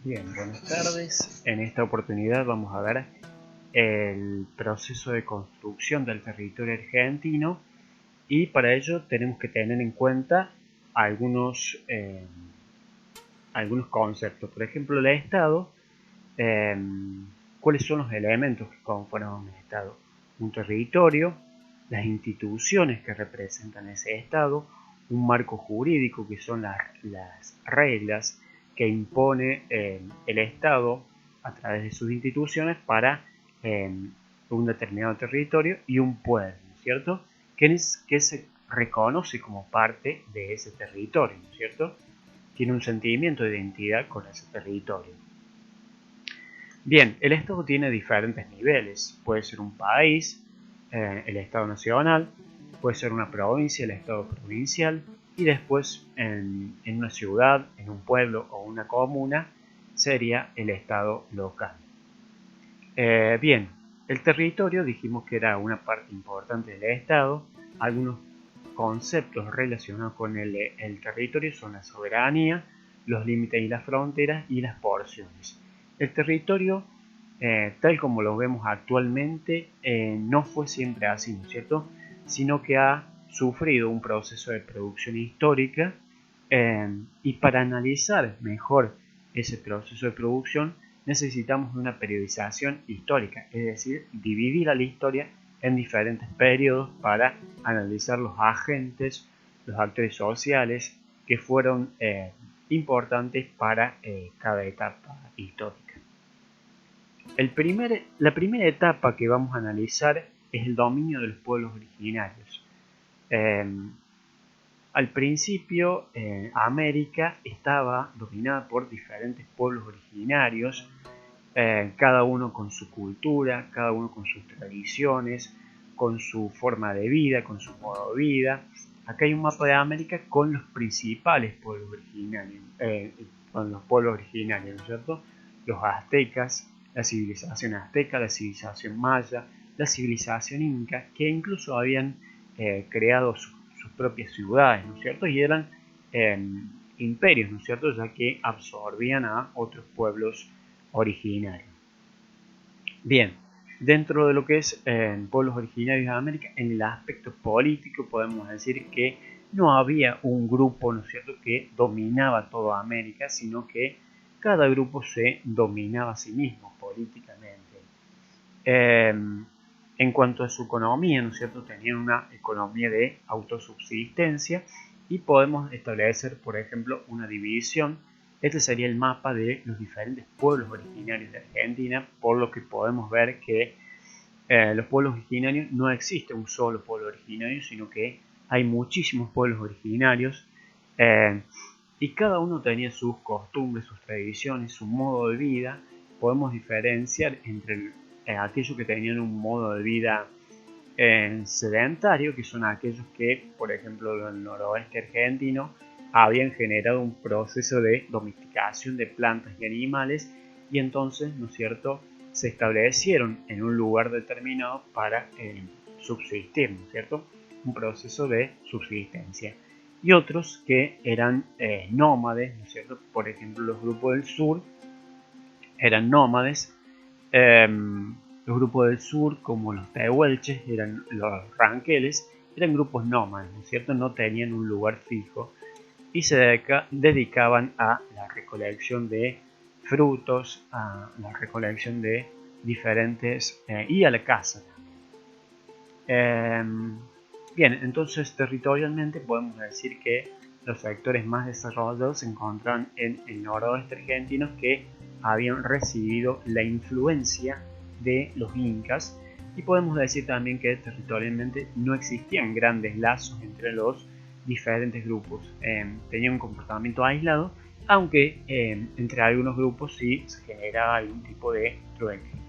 Bien, buenas tardes. En esta oportunidad vamos a ver el proceso de construcción del territorio argentino y para ello tenemos que tener en cuenta algunos conceptos. Por ejemplo, el Estado. eh, ¿Cuáles son los elementos que conforman un Estado? Un territorio, las instituciones que representan ese Estado, un marco jurídico que son las reglas que impone el Estado a través de sus instituciones para un determinado territorio y un pueblo, ¿no es cierto? Que se reconoce como parte de ese territorio, ¿no es cierto? Tiene un sentimiento de identidad con ese territorio. Bien, el Estado tiene diferentes niveles. Puede ser un país, el Estado nacional, puede ser una provincia, el Estado provincial, y después en una ciudad, en un pueblo o una comuna, sería el Estado local. Bien, el territorio dijimos que era una parte importante del Estado. Algunos conceptos relacionados con el territorio son la soberanía, los límites y las fronteras y las porciones. El territorio, tal como lo vemos actualmente, no fue siempre así, ¿no es cierto? Sino que ha sufrido un proceso de producción histórica y para analizar mejor ese proceso de producción necesitamos una periodización histórica, es decir, dividir a la historia en diferentes periodos para analizar los agentes, los actores sociales que fueron importantes para cada etapa histórica. La primera etapa que vamos a analizar es el dominio de los pueblos originarios. Al principio, América estaba dominada por diferentes pueblos originarios, cada uno con su cultura, cada uno con sus tradiciones, con su forma de vida, con su modo de vida. Acá hay un mapa de América con los principales pueblos originarios, ¿no es cierto? Los aztecas, la civilización azteca, la civilización maya, la civilización inca, que incluso habían creado sus propias ciudades, ¿no es cierto? Y eran imperios, ¿no es cierto? Ya que absorbían a otros pueblos originarios. Bien, dentro de lo que es pueblos originarios de América, en el aspecto político podemos decir que no había un grupo, ¿no es cierto?, que dominaba toda América, sino que cada grupo se dominaba a sí mismo políticamente. En cuanto a su economía, ¿no es cierto?, tenían una economía de autosubsistencia y podemos establecer, por ejemplo, una división. Este sería el mapa de los diferentes pueblos originarios de Argentina, por lo que podemos ver que los pueblos originarios no existe un solo pueblo originario, sino que hay muchísimos pueblos originarios y cada uno tenía sus costumbres, sus tradiciones, su modo de vida. Podemos diferenciar entre aquellos que tenían un modo de vida sedentario, que son aquellos que, por ejemplo, en el noroeste argentino, habían generado un proceso de domesticación de plantas y animales y entonces, ¿no es cierto?, se establecieron en un lugar determinado para subsistir, ¿no es cierto?, un proceso de subsistencia. Y otros que eran nómades, ¿no es cierto?, por ejemplo, los grupos del sur eran nómades. Los grupos del sur, como los tehuelches, eran los ranqueles, eran grupos nómades, ¿no es cierto? No tenían un lugar fijo y se dedicaban a la recolección de frutos, a la recolección de diferentes y a la caza. Bien, entonces territorialmente podemos decir que los sectores más desarrollados se encuentran en el noroeste argentino, que habían recibido la influencia de los incas, y podemos decir también que territorialmente no existían grandes lazos entre los diferentes grupos, tenían un comportamiento aislado, aunque entre algunos grupos sí se generaba algún tipo de trueque.